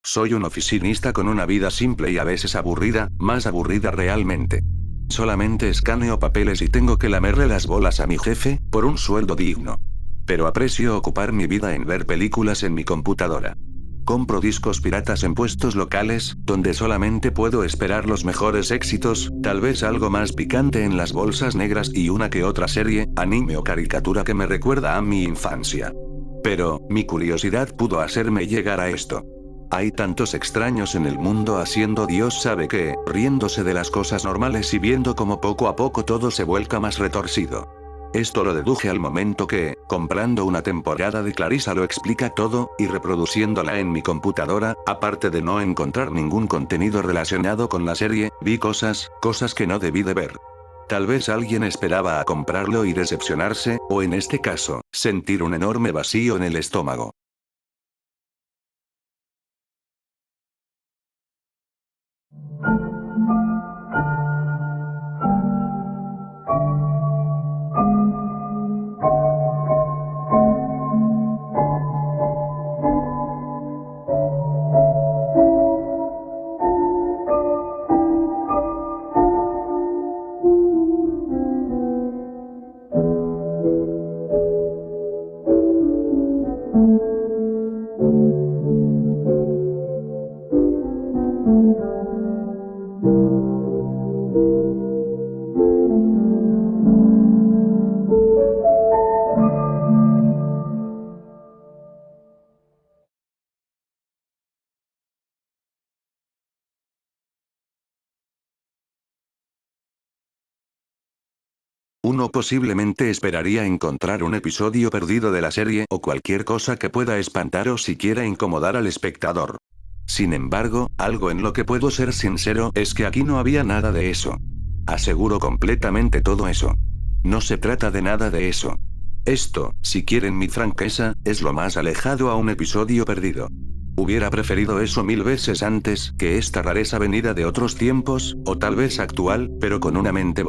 Soy un oficinista con una vida simple y a veces aburrida, más aburrida realmente. Solamente escaneo papeles y tengo que lamerle las bolas a mi jefe, por un sueldo digno. Pero aprecio ocupar mi vida en ver películas en mi computadora. Compro discos piratas en puestos locales, donde solamente puedo esperar los mejores éxitos, tal vez algo más picante en las bolsas negras y una que otra serie, anime o caricatura que me recuerda a mi infancia. Pero, mi curiosidad pudo hacerme llegar a esto. Hay tantos extraños en el mundo haciendo Dios sabe qué, riéndose de las cosas normales y viendo cómo poco a poco todo se vuelca más retorcido. Esto lo deduje al momento que, comprando una temporada de Clarissa lo explica todo, y reproduciéndola en mi computadora, aparte de no encontrar ningún contenido relacionado con la serie, vi cosas que no debí de ver. Tal vez alguien esperaba a comprarlo y decepcionarse, o en este caso, sentir un enorme vacío en el estómago. Uno posiblemente esperaría encontrar un episodio perdido de la serie o cualquier cosa que pueda espantar o siquiera incomodar al espectador. Sin embargo, algo en lo que puedo ser sincero es que aquí no había nada de eso. Aseguro completamente todo eso. No se trata de nada de eso. Esto, si quieren mi franqueza, es lo más alejado a un episodio perdido. Hubiera preferido eso 1000 veces antes que esta rareza venida de otros tiempos, o tal vez actual, pero con una mente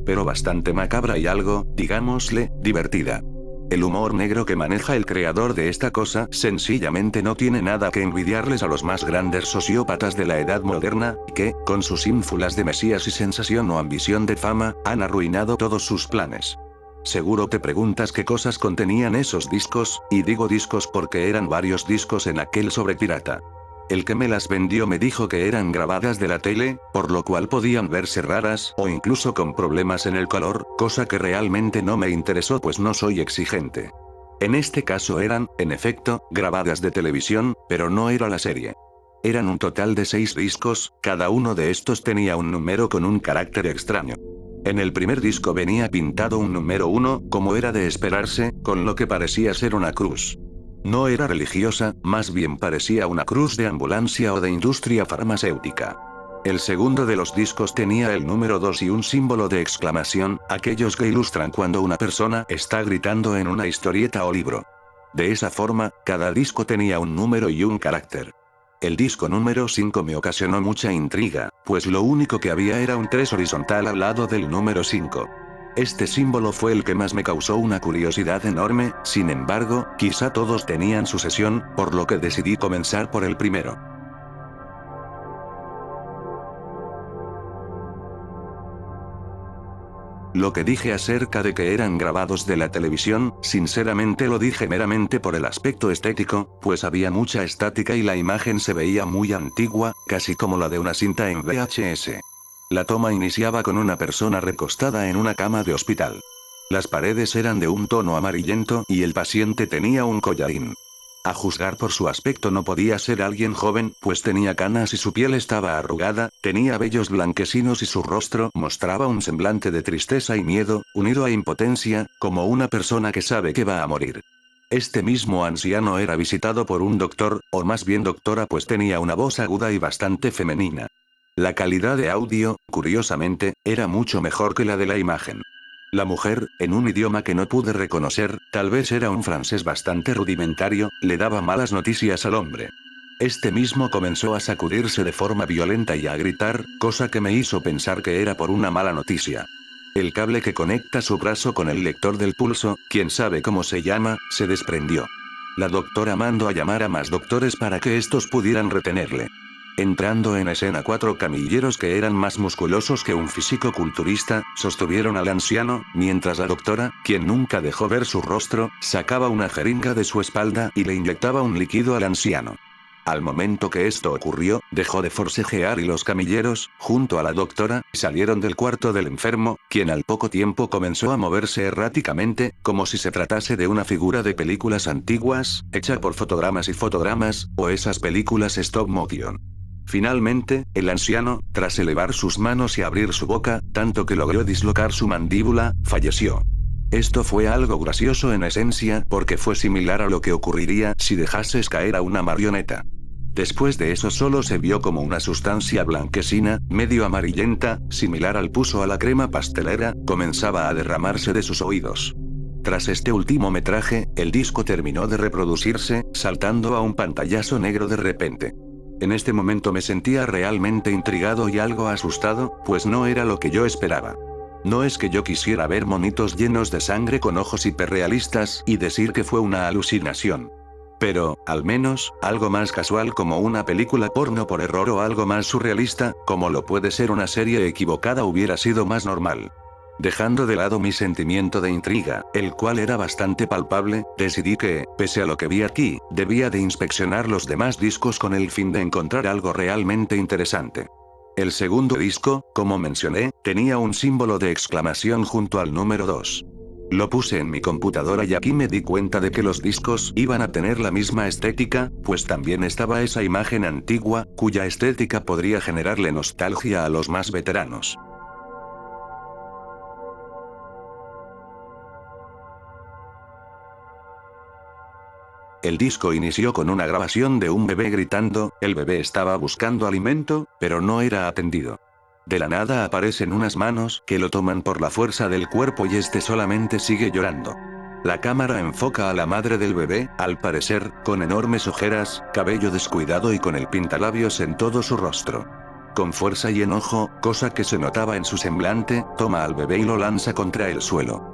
pero bastante macabra y algo, digámosle, divertida. El humor negro que maneja el creador de esta cosa sencillamente no tiene nada que envidiarles a los más grandes sociópatas de la edad moderna, que, con sus ínfulas de mesías y sensación o ambición de fama, han arruinado todos sus planes. Seguro te preguntas qué cosas contenían esos discos, y digo discos porque eran varios discos en aquel sobre pirata. El que me las vendió me dijo que eran grabadas de la tele, por lo cual podían verse raras o incluso con problemas en el color, cosa que realmente no me interesó pues no soy exigente. En este caso eran, en efecto, grabadas de televisión, pero no era la serie. Eran un total de 6 discos, cada uno de estos tenía un número con un carácter extraño. En el primer disco venía pintado un número 1, como era de esperarse, con lo que parecía ser una cruz. No era religiosa, más bien parecía una cruz de ambulancia o de industria farmacéutica. El segundo de los discos tenía el número 2 y un símbolo de exclamación, aquellos que ilustran cuando una persona está gritando en una historieta o libro. De esa forma, cada disco tenía un número y un carácter. El disco número 5 me ocasionó mucha intriga, pues lo único que había era un 3 horizontal al lado del número 5. Este símbolo fue el que más me causó una curiosidad enorme, sin embargo, quizá todos tenían su sesión, por lo que decidí comenzar por el primero. Lo que dije acerca de que eran grabados de la televisión, sinceramente lo dije meramente por el aspecto estético, pues había mucha estática y la imagen se veía muy antigua, casi como la de una cinta en VHS. La toma iniciaba con una persona recostada en una cama de hospital. Las paredes eran de un tono amarillento y el paciente tenía un collarín. A juzgar por su aspecto no podía ser alguien joven, pues tenía canas y su piel estaba arrugada, tenía vellos blanquecinos y su rostro mostraba un semblante de tristeza y miedo, unido a impotencia, como una persona que sabe que va a morir. Este mismo anciano era visitado por un doctor, o más bien doctora pues tenía una voz aguda y bastante femenina. La calidad de audio, curiosamente, era mucho mejor que la de la imagen. La mujer, en un idioma que no pude reconocer, tal vez era un francés bastante rudimentario, le daba malas noticias al hombre. Este mismo comenzó a sacudirse de forma violenta y a gritar, cosa que me hizo pensar que era por una mala noticia. El cable que conecta su brazo con el lector del pulso, quién sabe cómo se llama, se desprendió. La doctora mandó a llamar a más doctores para que estos pudieran retenerle. Entrando en escena 4 camilleros que eran más musculosos que un físico-culturista, sostuvieron al anciano, mientras la doctora, quien nunca dejó ver su rostro, sacaba una jeringa de su espalda y le inyectaba un líquido al anciano. Al momento que esto ocurrió, dejó de forcejear y los camilleros, junto a la doctora, salieron del cuarto del enfermo, quien al poco tiempo comenzó a moverse erráticamente, como si se tratase de una figura de películas antiguas, hecha por fotogramas y fotogramas, o esas películas stop motion. Finalmente, el anciano, tras elevar sus manos y abrir su boca, tanto que logró dislocar su mandíbula, falleció. Esto fue algo gracioso en esencia, porque fue similar a lo que ocurriría si dejases caer a una marioneta. Después de eso solo se vio como una sustancia blanquecina, medio amarillenta, similar al pus o a la crema pastelera, comenzaba a derramarse de sus oídos. Tras este último metraje, el disco terminó de reproducirse, saltando a un pantallazo negro de repente. En este momento me sentía realmente intrigado y algo asustado, pues no era lo que yo esperaba. No es que yo quisiera ver monitos llenos de sangre con ojos hiperrealistas y decir que fue una alucinación. Pero, al menos, algo más casual como una película porno por error o algo más surrealista, como lo puede ser una serie equivocada hubiera sido más normal. Dejando de lado mi sentimiento de intriga, el cual era bastante palpable, decidí que, pese a lo que vi aquí, debía de inspeccionar los demás discos con el fin de encontrar algo realmente interesante. El segundo disco, como mencioné, tenía un símbolo de exclamación junto al número 2. Lo puse en mi computadora y aquí me di cuenta de que los discos iban a tener la misma estética, pues también estaba esa imagen antigua, cuya estética podría generarle nostalgia a los más veteranos. El disco inició con una grabación de un bebé gritando, el bebé estaba buscando alimento, pero no era atendido. De la nada aparecen unas manos que lo toman por la fuerza del cuerpo y este solamente sigue llorando. La cámara enfoca a la madre del bebé, al parecer, con enormes ojeras, cabello descuidado y con el pintalabios en todo su rostro. Con fuerza y enojo, cosa que se notaba en su semblante, toma al bebé y lo lanza contra el suelo.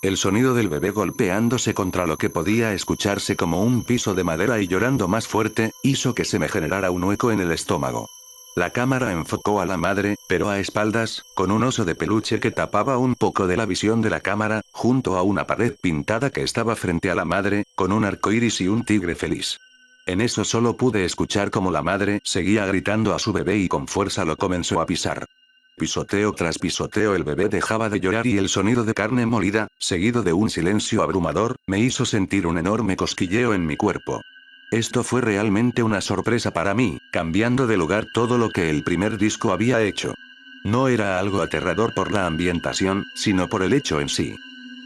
El sonido del bebé golpeándose contra lo que podía escucharse como un piso de madera y llorando más fuerte, hizo que se me generara un hueco en el estómago. La cámara enfocó a la madre, pero a espaldas, con un oso de peluche que tapaba un poco de la visión de la cámara, junto a una pared pintada que estaba frente a la madre, con un arco iris y un tigre feliz. En eso solo pude escuchar como la madre seguía gritando a su bebé y con fuerza lo comenzó a pisar. Pisoteo tras pisoteo el bebé dejaba de llorar y el sonido de carne molida, seguido de un silencio abrumador, me hizo sentir un enorme cosquilleo en mi cuerpo. Esto fue realmente una sorpresa para mí, cambiando de lugar todo lo que el primer disco había hecho. No era algo aterrador por la ambientación, sino por el hecho en sí.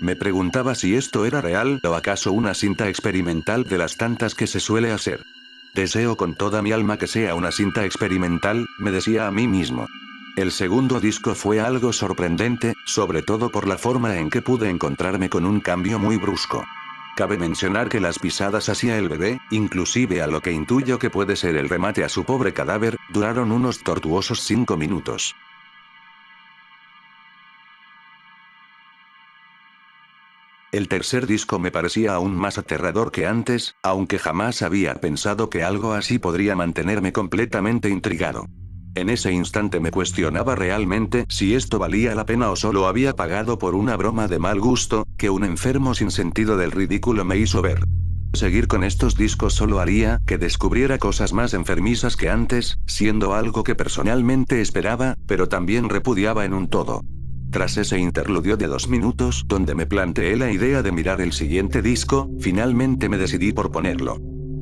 Me preguntaba si esto era real o acaso una cinta experimental de las tantas que se suele hacer. Deseo con toda mi alma que sea una cinta experimental, me decía a mí mismo. El segundo disco fue algo sorprendente, sobre todo por la forma en que pude encontrarme con un cambio muy brusco. Cabe mencionar que las pisadas hacia el bebé, inclusive a lo que intuyo que puede ser el remate a su pobre cadáver, duraron unos tortuosos 5 minutos. El tercer disco me parecía aún más aterrador que antes, aunque jamás había pensado que algo así podría mantenerme completamente intrigado. En ese instante me cuestionaba realmente si esto valía la pena o solo había pagado por una broma de mal gusto, que un enfermo sin sentido del ridículo me hizo ver. Seguir con estos discos solo haría que descubriera cosas más enfermizas que antes, siendo algo que personalmente esperaba, pero también repudiaba en un todo. Tras ese interludio de 2 minutos donde me planteé la idea de mirar el siguiente disco, finalmente me decidí por ponerlo.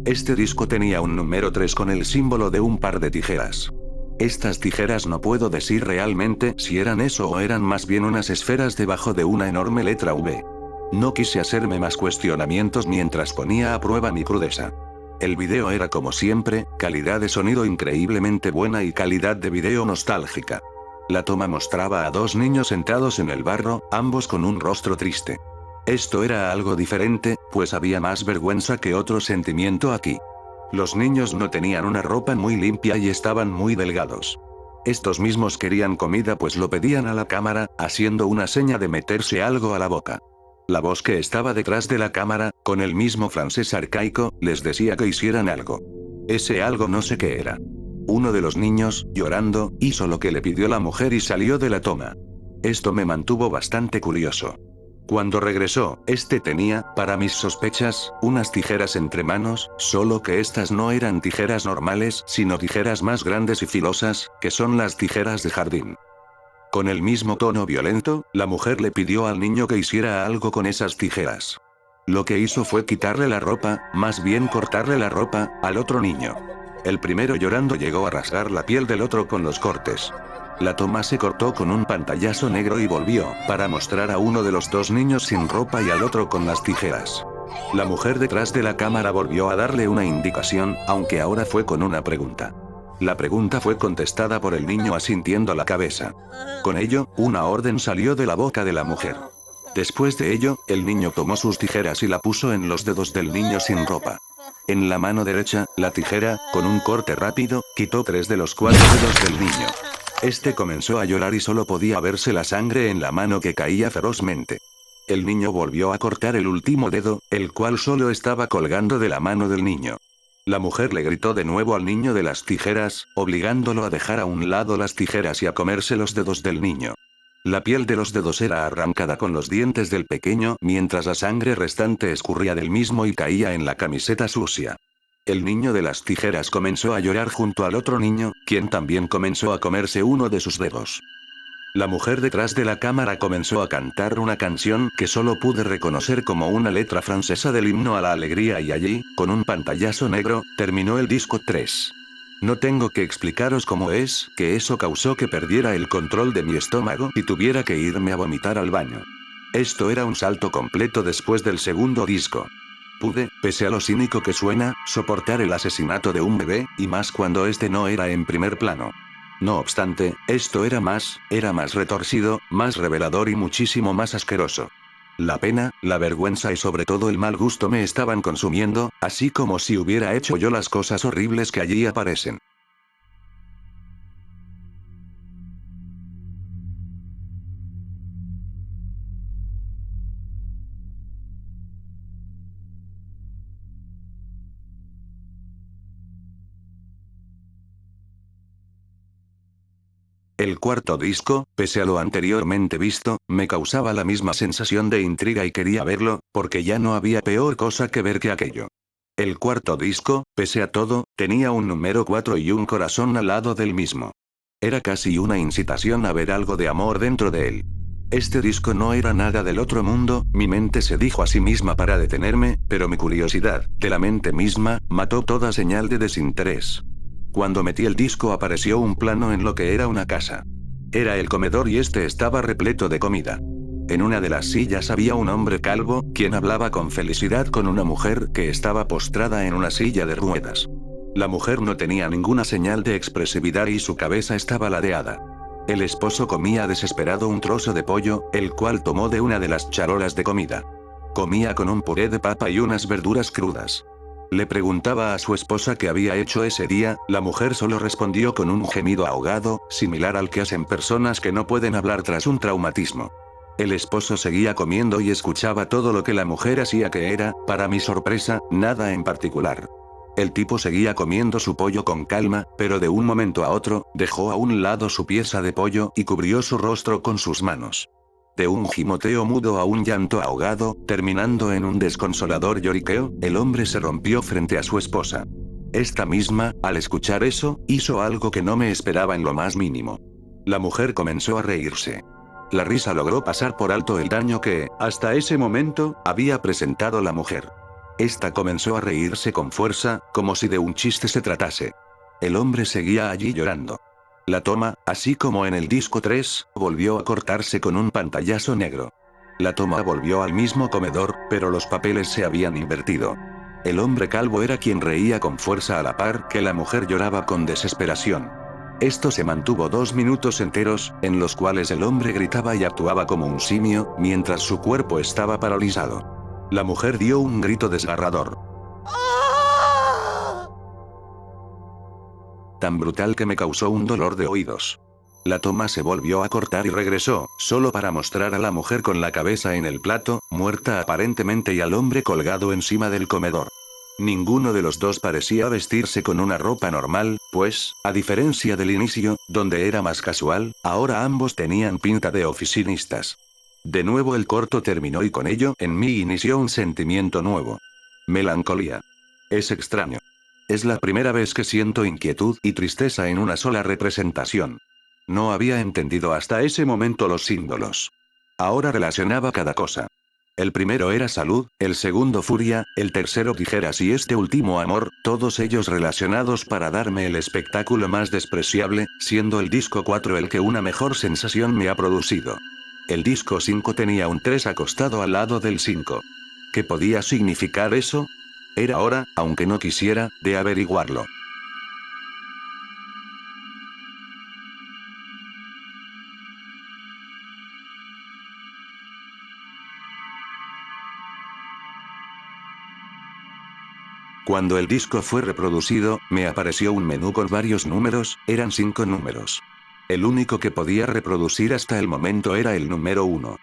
Este disco tenía un número 3 con el símbolo de un par de tijeras. Estas tijeras no puedo decir realmente si eran eso o eran más bien unas esferas debajo de una enorme letra V. No quise hacerme más cuestionamientos mientras ponía a prueba mi crudeza. El video era como siempre, calidad de sonido increíblemente buena y calidad de video nostálgica. La toma mostraba a 2 niños sentados en el barro, ambos con un rostro triste. Esto era algo diferente, pues había más vergüenza que otro sentimiento aquí. Los niños no tenían una ropa muy limpia y estaban muy delgados. Estos mismos querían comida pues lo pedían a la cámara, haciendo una seña de meterse algo a la boca. La voz que estaba detrás de la cámara, con el mismo francés arcaico, les decía que hicieran algo. Ese algo no sé qué era. Uno de los niños, llorando, hizo lo que le pidió la mujer y salió de la toma. Esto me mantuvo bastante curioso. Cuando regresó, este tenía, para mis sospechas, unas tijeras entre manos, solo que estas no eran tijeras normales, sino tijeras más grandes y filosas, que son las tijeras de jardín. Con el mismo tono violento, la mujer le pidió al niño que hiciera algo con esas tijeras. Lo que hizo fue quitarle la ropa, más bien cortarle la ropa, al otro niño. El primero llorando llegó a rasgar la piel del otro con los cortes. La toma se cortó con un pantallazo negro y volvió, para mostrar a uno de los dos niños sin ropa y al otro con las tijeras. La mujer detrás de la cámara volvió a darle una indicación, aunque ahora fue con una pregunta. La pregunta fue contestada por el niño asintiendo la cabeza. Con ello, una orden salió de la boca de la mujer. Después de ello, el niño tomó sus tijeras y la puso en los dedos del niño sin ropa. En la mano derecha, la tijera, con un corte rápido, quitó 3 de los 4 dedos del niño. Este comenzó a llorar y solo podía verse la sangre en la mano que caía ferozmente. El niño volvió a cortar el último dedo, el cual solo estaba colgando de la mano del niño. La mujer le gritó de nuevo al niño de las tijeras, obligándolo a dejar a un lado las tijeras y a comerse los dedos del niño. La piel de los dedos era arrancada con los dientes del pequeño, mientras la sangre restante escurría del mismo y caía en la camiseta sucia. El niño de las tijeras comenzó a llorar junto al otro niño, quien también comenzó a comerse uno de sus dedos. La mujer detrás de la cámara comenzó a cantar una canción que solo pude reconocer como una letra francesa del himno a la alegría y allí, con un pantallazo negro, terminó el disco 3. No tengo que explicaros cómo es que eso causó que perdiera el control de mi estómago y tuviera que irme a vomitar al baño. Esto era un salto completo después del segundo disco. Pude, pese a lo cínico que suena, soportar el asesinato de un bebé, y más cuando este no era en primer plano. No obstante, esto era más retorcido, más revelador y muchísimo más asqueroso. La pena, la vergüenza y sobre todo el mal gusto me estaban consumiendo, así como si hubiera hecho yo las cosas horribles que allí aparecen. El cuarto disco, pese a lo anteriormente visto, me causaba la misma sensación de intriga y quería verlo, porque ya no había peor cosa que ver que aquello. El cuarto disco, pese a todo, tenía un número 4 y un corazón al lado del mismo. Era casi una incitación a ver algo de amor dentro de él. Este disco no era nada del otro mundo, mi mente se dijo a sí misma para detenerme, pero mi curiosidad, de la mente misma, mató toda señal de desinterés. Cuando metí el disco apareció un plano en lo que era una casa. Era el comedor y este estaba repleto de comida. En una de las sillas había un hombre calvo, quien hablaba con felicidad con una mujer que estaba postrada en una silla de ruedas. La mujer no tenía ninguna señal de expresividad y su cabeza estaba ladeada. El esposo comía desesperado un trozo de pollo, el cual tomó de una de las charolas de comida. Comía con un puré de papa y unas verduras crudas. Le preguntaba a su esposa qué había hecho ese día, la mujer solo respondió con un gemido ahogado, similar al que hacen personas que no pueden hablar tras un traumatismo. El esposo seguía comiendo y escuchaba todo lo que la mujer hacía que era, para mi sorpresa, nada en particular. El tipo seguía comiendo su pollo con calma, pero de un momento a otro, dejó a un lado su pieza de pollo y cubrió su rostro con sus manos. De un gimoteo mudo a un llanto ahogado, terminando en un desconsolador lloriqueo, el hombre se rompió frente a su esposa. Esta misma, al escuchar eso, hizo algo que no me esperaba en lo más mínimo. La mujer comenzó a reírse. La risa logró pasar por alto el daño que, hasta ese momento, había presentado la mujer. Esta comenzó a reírse con fuerza, como si de un chiste se tratase. El hombre seguía allí llorando. La toma, así como en el disco 3, volvió a cortarse con un pantallazo negro. La toma volvió al mismo comedor, pero los papeles se habían invertido. El hombre calvo era quien reía con fuerza a la par que la mujer lloraba con desesperación. Esto se mantuvo 2 minutos enteros, en los cuales el hombre gritaba y actuaba como un simio, mientras su cuerpo estaba paralizado. La mujer dio un grito desgarrador. tan brutal que me causó un dolor de oídos. La toma se volvió a cortar y regresó, solo para mostrar a la mujer con la cabeza en el plato, muerta aparentemente, y al hombre colgado encima del comedor. Ninguno de los dos parecía vestirse con una ropa normal, pues, a diferencia del inicio, donde era más casual, ahora ambos tenían pinta de oficinistas. De nuevo el corto terminó y con ello en mí inició un sentimiento nuevo. Melancolía. Es extraño. Es la primera vez que siento inquietud y tristeza en una sola representación. No había entendido hasta ese momento los símbolos. Ahora relacionaba cada cosa. El primero era salud, el segundo furia, el tercero tijeras y este último amor, todos ellos relacionados para darme el espectáculo más despreciable, siendo el disco 4 el que una mejor sensación me ha producido. El disco 5 tenía un 3 acostado al lado del 5. ¿Qué podía significar eso? Era hora, aunque no quisiera, de averiguarlo. Cuando el disco fue reproducido, me apareció un menú con varios números, eran 5 números. El único que podía reproducir hasta el momento era el número 1.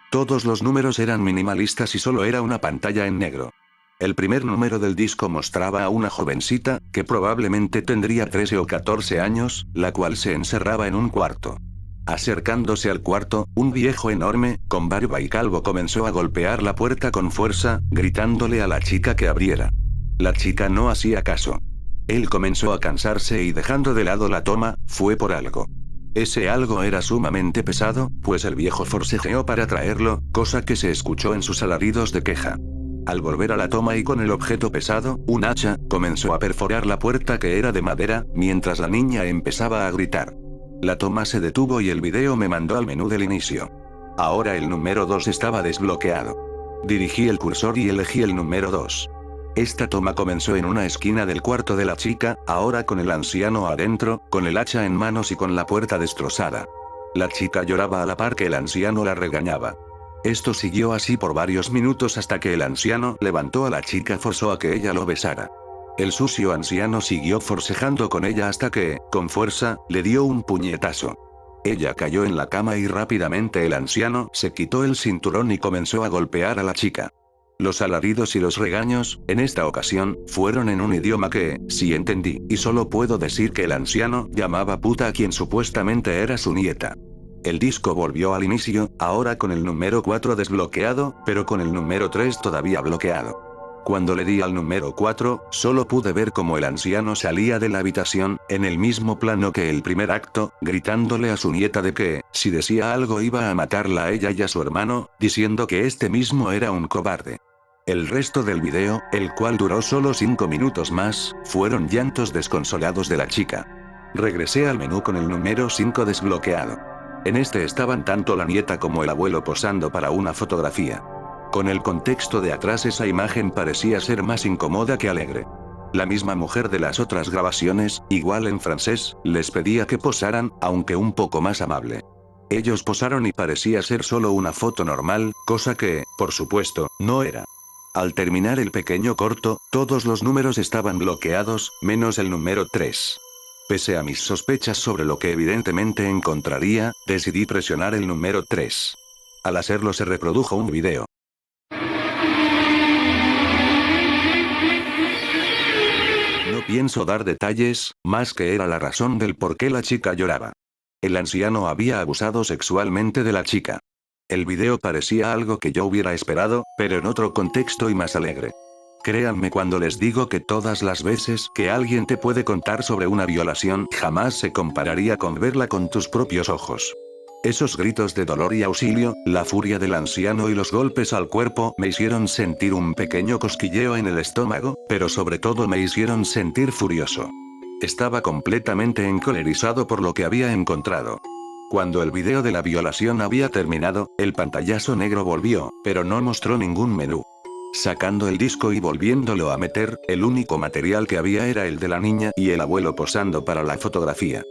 Todos los números eran minimalistas y solo era una pantalla en negro. El primer número del disco mostraba a una jovencita, que probablemente tendría 13 o 14 años, la cual se encerraba en un cuarto. Acercándose al cuarto, un viejo enorme, con barba y calvo comenzó a golpear la puerta con fuerza, gritándole a la chica que abriera. La chica no hacía caso. Él comenzó a cansarse y dejando de lado la toma, fue por algo. Ese algo era sumamente pesado, pues el viejo forcejeó para traerlo, cosa que se escuchó en sus alaridos de queja. Al volver a la toma y con el objeto pesado, un hacha, comenzó a perforar la puerta que era de madera, mientras la niña empezaba a gritar. La toma se detuvo y el video me mandó al menú del inicio. Ahora el número 2 estaba desbloqueado. Dirigí el cursor y elegí el número 2. Esta toma comenzó en una esquina del cuarto de la chica, ahora con el anciano adentro, con el hacha en manos y con la puerta destrozada. La chica lloraba a la par que el anciano la regañaba. Esto siguió así por varios minutos hasta que el anciano levantó a la chica y forzó a que ella lo besara. El sucio anciano siguió forcejando con ella hasta que, con fuerza, le dio un puñetazo. Ella cayó en la cama y rápidamente el anciano se quitó el cinturón y comenzó a golpear a la chica. Los alaridos y los regaños, en esta ocasión, fueron en un idioma que, sí entendí, y solo puedo decir que el anciano llamaba puta a quien supuestamente era su nieta. El disco volvió al inicio, ahora con el número 4 desbloqueado, pero con el número 3 todavía bloqueado. Cuando le di al número 4, solo pude ver cómo el anciano salía de la habitación, en el mismo plano que el primer acto, gritándole a su nieta de que, si decía algo iba a matarla a ella y a su hermano, diciendo que este mismo era un cobarde. El resto del video, el cual duró solo 5 minutos más, fueron llantos desconsolados de la chica. Regresé al menú con el número 5 desbloqueado. En este estaban tanto la nieta como el abuelo posando para una fotografía. Con el contexto de atrás esa imagen parecía ser más incómoda que alegre. La misma mujer de las otras grabaciones, igual en francés, les pedía que posaran, aunque un poco más amable. Ellos posaron y parecía ser solo una foto normal, cosa que, por supuesto, no era. Al terminar el pequeño corto, todos los números estaban bloqueados, menos el número 3. Pese a mis sospechas sobre lo que evidentemente encontraría, decidí presionar el número 3. Al hacerlo se reprodujo un video. No pienso dar detalles, más que era la razón del por qué la chica lloraba. El anciano había abusado sexualmente de la chica. El video parecía algo que yo hubiera esperado, pero en otro contexto y más alegre. Créanme cuando les digo que todas las veces que alguien te puede contar sobre una violación jamás se compararía con verla con tus propios ojos. Esos gritos de dolor y auxilio, la furia del anciano y los golpes al cuerpo me hicieron sentir un pequeño cosquilleo en el estómago, pero sobre todo me hicieron sentir furioso. Estaba completamente encolerizado por lo que había encontrado. Cuando el video de la violación había terminado, el pantallazo negro volvió, pero no mostró ningún menú. Sacando el disco y volviéndolo a meter, el único material que había era el de la niña y el abuelo posando para la fotografía.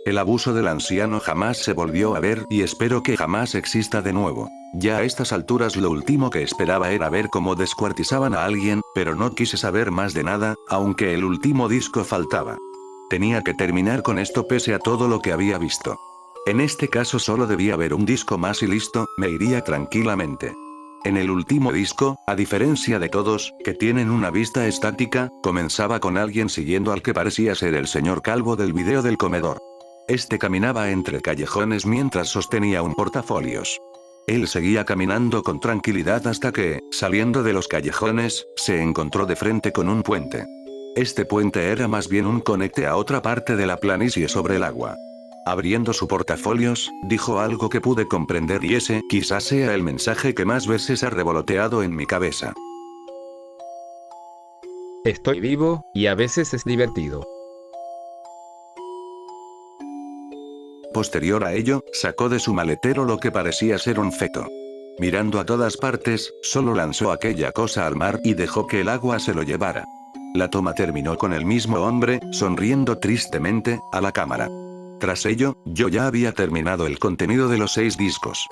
El abuso del anciano jamás se volvió a ver y espero que jamás exista de nuevo. Ya a estas alturas lo último que esperaba era ver cómo descuartizaban a alguien, pero no quise saber más de nada, aunque el último disco faltaba. Tenía que terminar con esto pese a todo lo que había visto. En este caso solo debía haber un disco más y listo, me iría tranquilamente. En el último disco, a diferencia de todos, que tienen una vista estática, comenzaba con alguien siguiendo al que parecía ser el señor calvo del video del comedor. Este caminaba entre callejones mientras sostenía un portafolios. Él seguía caminando con tranquilidad hasta que, saliendo de los callejones, se encontró de frente con un puente. Este puente era más bien un conecte a otra parte de la planicie sobre el agua. Abriendo su portafolios, dijo algo que pude comprender y ese quizás sea el mensaje que más veces ha revoloteado en mi cabeza. Estoy vivo, y a veces es divertido. Posterior a ello, sacó de su maletero lo que parecía ser un feto. Mirando a todas partes, solo lanzó aquella cosa al mar y dejó que el agua se lo llevara. La toma terminó con el mismo hombre, sonriendo tristemente, a la cámara. Tras ello, yo ya había terminado el contenido de los 6 discos.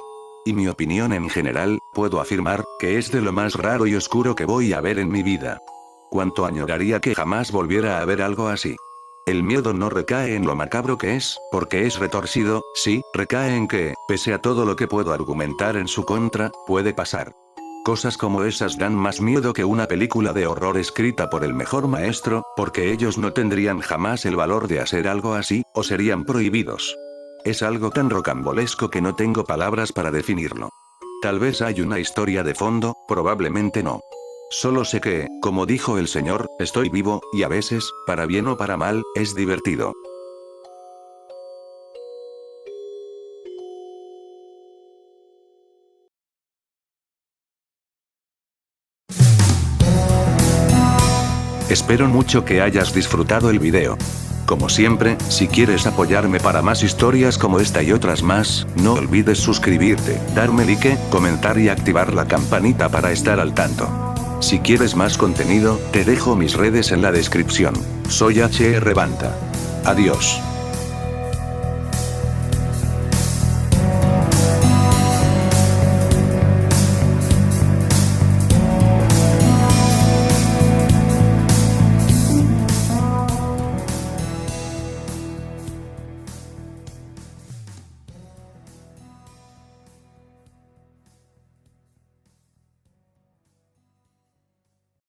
Y mi opinión en general, puedo afirmar, que es de lo más raro y oscuro que voy a ver en mi vida. Cuánto añoraría que jamás volviera a ver algo así. El miedo no recae en lo macabro que es, porque es retorcido, sí, recae en que, pese a todo lo que puedo argumentar en su contra, puede pasar. Cosas como esas dan más miedo que una película de horror escrita por el mejor maestro, porque ellos no tendrían jamás el valor de hacer algo así, o serían prohibidos. Es algo tan rocambolesco que no tengo palabras para definirlo. Tal vez hay una historia de fondo, probablemente no. Solo sé que, como dijo el señor, estoy vivo, y a veces, para bien o para mal, es divertido. Espero mucho que hayas disfrutado el video. Como siempre, si quieres apoyarme para más historias como esta y otras más, no olvides suscribirte, darme like, comentar y activar la campanita para estar al tanto. Si quieres más contenido, te dejo mis redes en la descripción. Soy HR Banta. Adiós.